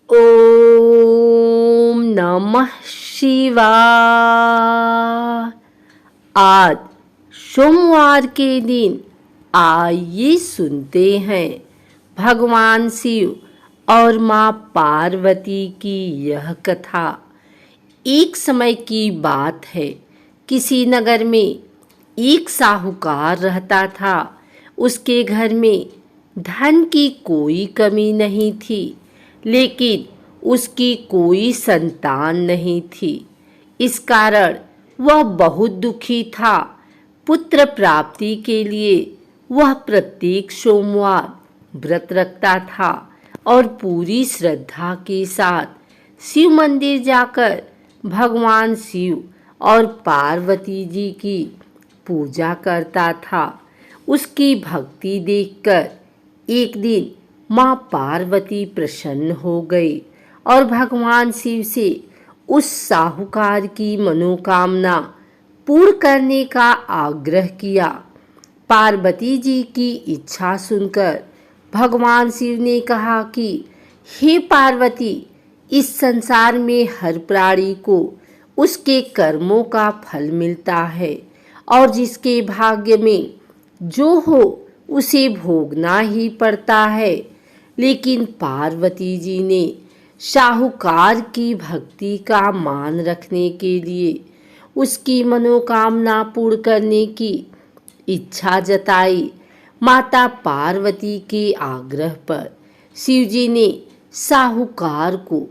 ओम नमः शिवाय। आज सोमवार के दिन आइए सुनते हैं भगवान शिव और माँ पार्वती की यह कथा। एक समय की बात है, किसी नगर में एक साहूकार रहता था। उसके घर में धन की कोई कमी नहीं थी, लेकिन उसकी कोई संतान नहीं थी। इस कारण वह बहुत दुखी था। पुत्र प्राप्ति के लिए वह प्रत्येक सोमवार व्रत रखता था और पूरी श्रद्धा के साथ शिव मंदिर जाकर भगवान शिव और पार्वती जी की पूजा करता था। उसकी भक्ति देखकर एक दिन माँ पार्वती प्रसन्न हो गई और भगवान शिव से उस साहूकार की मनोकामना पूर्ण करने का आग्रह किया। पार्वती जी की इच्छा सुनकर भगवान शिव ने कहा कि हे पार्वती, इस संसार में हर प्राणी को उसके कर्मों का फल मिलता है और जिसके भाग्य में जो हो उसे भोगना ही पड़ता है। लेकिन पार्वती जी ने साहूकार की भक्ति का मान रखने के लिए उसकी मनोकामना पूर्ण करने की इच्छा जताई। माता पार्वती के आग्रह पर शिवजी ने साहूकार को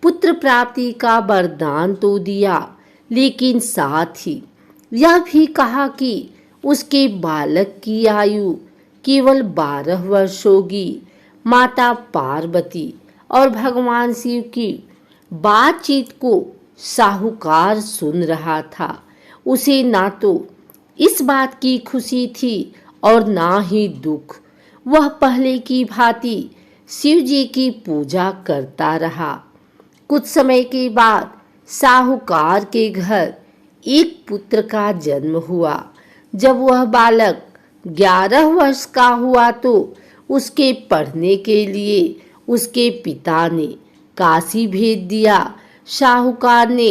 पुत्र प्राप्ति का वरदान तो दिया, लेकिन साथ ही यह भी कहा कि उसके बालक की आयु केवल 12 वर्ष होगी। माता पार्वती और भगवान शिव की बातचीत को साहूकार सुन रहा था। उसे ना तो इस बात की खुशी थी और ना ही दुख। वह पहले की भांति शिव जी की पूजा करता रहा। कुछ समय के बाद साहूकार के घर एक पुत्र का जन्म हुआ। जब वह बालक 11 वर्ष का हुआ तो उसके पढ़ने के लिए उसके पिता ने काशी भेज दिया। साहूकार ने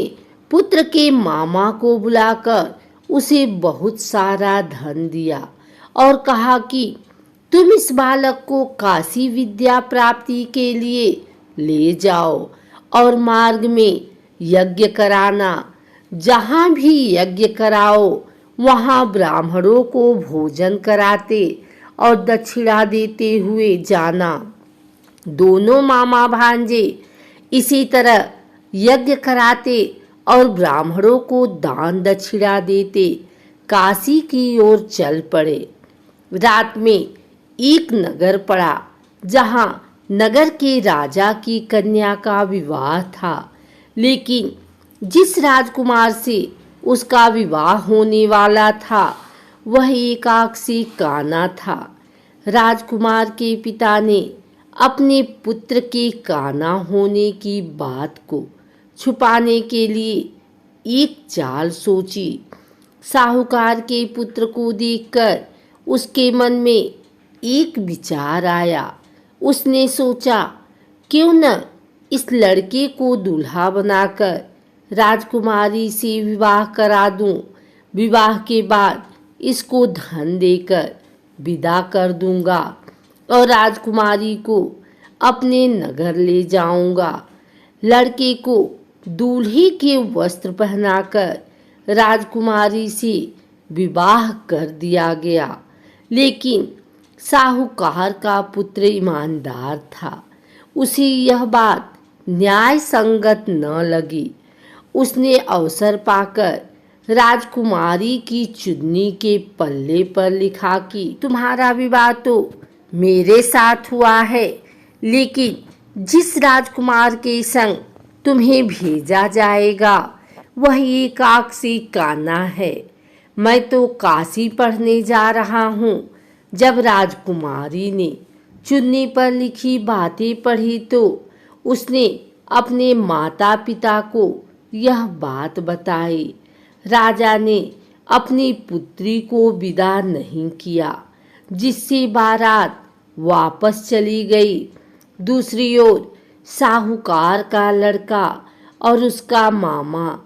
पुत्र के मामा को बुलाकर उसे बहुत सारा धन दिया और कहा कि तुम इस बालक को काशी विद्या प्राप्ति के लिए ले जाओ और मार्ग में यज्ञ कराना। जहाँ भी यज्ञ कराओ वहाँ ब्राह्मणों को भोजन कराते और दक्षिणा देते हुए जाना। दोनों मामा भांजे इसी तरह यज्ञ कराते और ब्राह्मणों को दान दक्षिणा देते काशी की ओर चल पड़े। रात में एक नगर पड़ा जहाँ नगर के राजा की कन्या का विवाह था, लेकिन जिस राजकुमार से उसका विवाह होने वाला था वह एकाक्षी काना था। राजकुमार के पिता ने अपने पुत्र के काना होने की बात को छुपाने के लिए एक चाल सोची। साहूकार के पुत्र को देखकर उसके मन में एक विचार आया। उसने सोचा, क्यों न इस लड़के को दूल्हा बनाकर राजकुमारी से विवाह करा दूं। विवाह के बाद इसको धन देकर विदा कर दूंगा और राजकुमारी को अपने नगर ले जाऊंगा। लड़के को दूल्हे के वस्त्र पहनाकर राजकुमारी से विवाह कर दिया गया। लेकिन साहूकार का पुत्र ईमानदार था। उसे यह बात न्याय संगत न लगी। उसने अवसर पाकर राजकुमारी की चुन्नी के पल्ले पर लिखा कि तुम्हारा विवाह तो मेरे साथ हुआ है, लेकिन जिस राजकुमार के संग तुम्हें भेजा जाएगा वह एकाक्षी काना है। मैं तो काशी पढ़ने जा रहा हूँ। जब राजकुमारी ने चुन्नी पर लिखी बातें पढ़ी तो उसने अपने माता पिता को यह बात बताई। राजा ने अपनी पुत्री को विदा नहीं किया, जिससे बारात वापस चली गई। दूसरी ओर साहूकार का लड़का और उसका मामा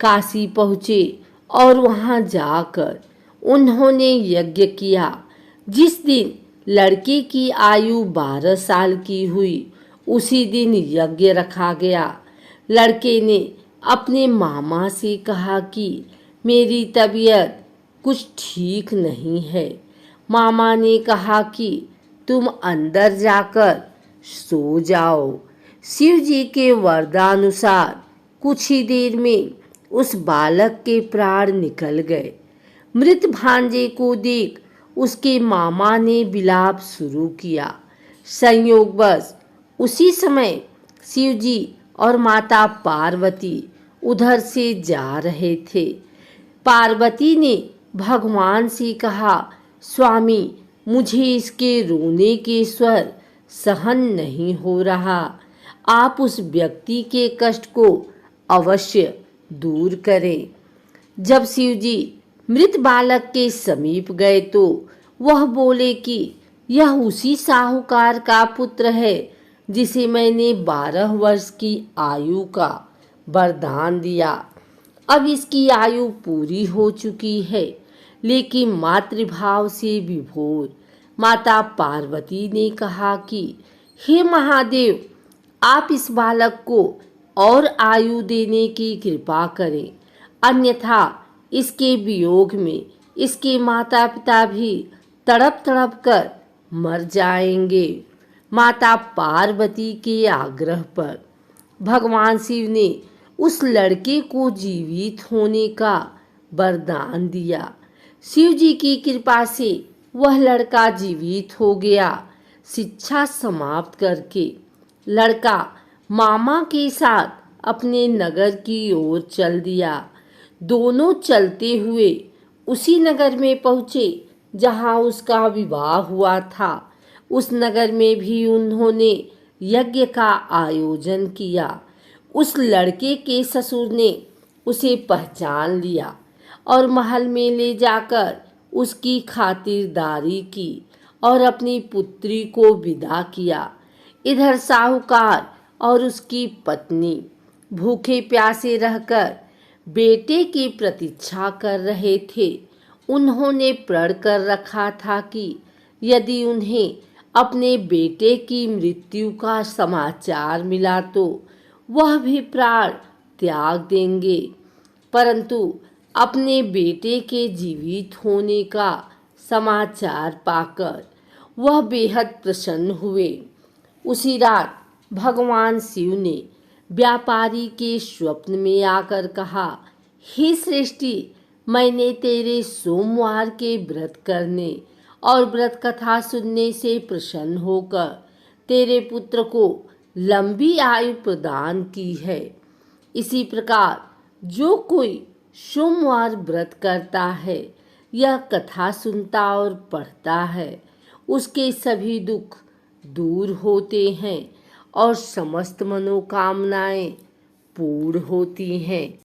काशी पहुँचे और वहाँ जाकर उन्होंने यज्ञ किया। जिस दिन लड़के की आयु 12 साल की हुई उसी दिन यज्ञ रखा गया। लड़के ने अपने मामा से कहा कि मेरी तबीयत कुछ ठीक नहीं है। मामा ने कहा कि तुम अंदर जाकर सो जाओ। शिव जी के वरदानुसार कुछ ही देर में उस बालक के प्राण निकल गए। मृत भांजे को देख उसके मामा ने विलाप शुरू किया। संयोगवश उसी समय शिव जी और माता पार्वती उधर से जा रहे थे। पार्वती ने भगवान से कहा, स्वामी, मुझे इसके रोने के स्वर सहन नहीं हो रहा। आप उस व्यक्ति के कष्ट को अवश्य दूर करें। जब शिव जी मृत बालक के समीप गए तो वह बोले कि यह उसी साहूकार का पुत्र है जिसे मैंने 12 वर्ष की आयु का वरदान दिया। अब इसकी आयु पूरी हो चुकी है। लेकिन मातृभाव से विभोर माता पार्वती ने कहा कि हे महादेव, आप इस बालक को और आयु देने की कृपा करें, अन्यथा इसके वियोग में इसके माता पिता भी तड़प तड़प कर मर जाएंगे। माता पार्वती के आग्रह पर भगवान शिव ने उस लड़के को जीवित होने का वरदान दिया। शिव जी की कृपा से वह लड़का जीवित हो गया। शिक्षा समाप्त करके लड़का मामा के साथ अपने नगर की ओर चल दिया। दोनों चलते हुए उसी नगर में पहुँचे जहाँ उसका विवाह हुआ था। उस नगर में भी उन्होंने यज्ञ का आयोजन किया। उस लड़के के ससुर ने उसे पहचान लिया और महल में ले जाकर उसकी खातिरदारी की और अपनी पुत्री को विदा किया। इधर साहूकार और उसकी पत्नी भूखे प्यासे रहकर बेटे की प्रतीक्षा कर रहे थे। उन्होंने प्रण कर रखा था कि यदि उन्हें अपने बेटे की मृत्यु का समाचार मिला तो वह भी प्राण त्याग देंगे। परंतु अपने बेटे के जीवित होने का समाचार पाकर वह बेहद प्रसन्न हुए। उसी रात भगवान शिव ने व्यापारी के स्वप्न में आकर कहा, हे सृष्टि, मैंने तेरे सोमवार के व्रत करने और व्रत कथा सुनने से प्रसन्न होकर तेरे पुत्र को लंबी आयु प्रदान की है। इसी प्रकार जो कोई सोमवार व्रत करता है, यह कथा सुनता और पढ़ता है, उसके सभी दुख दूर होते हैं और समस्त मनोकामनाएं पूर्ण होती हैं।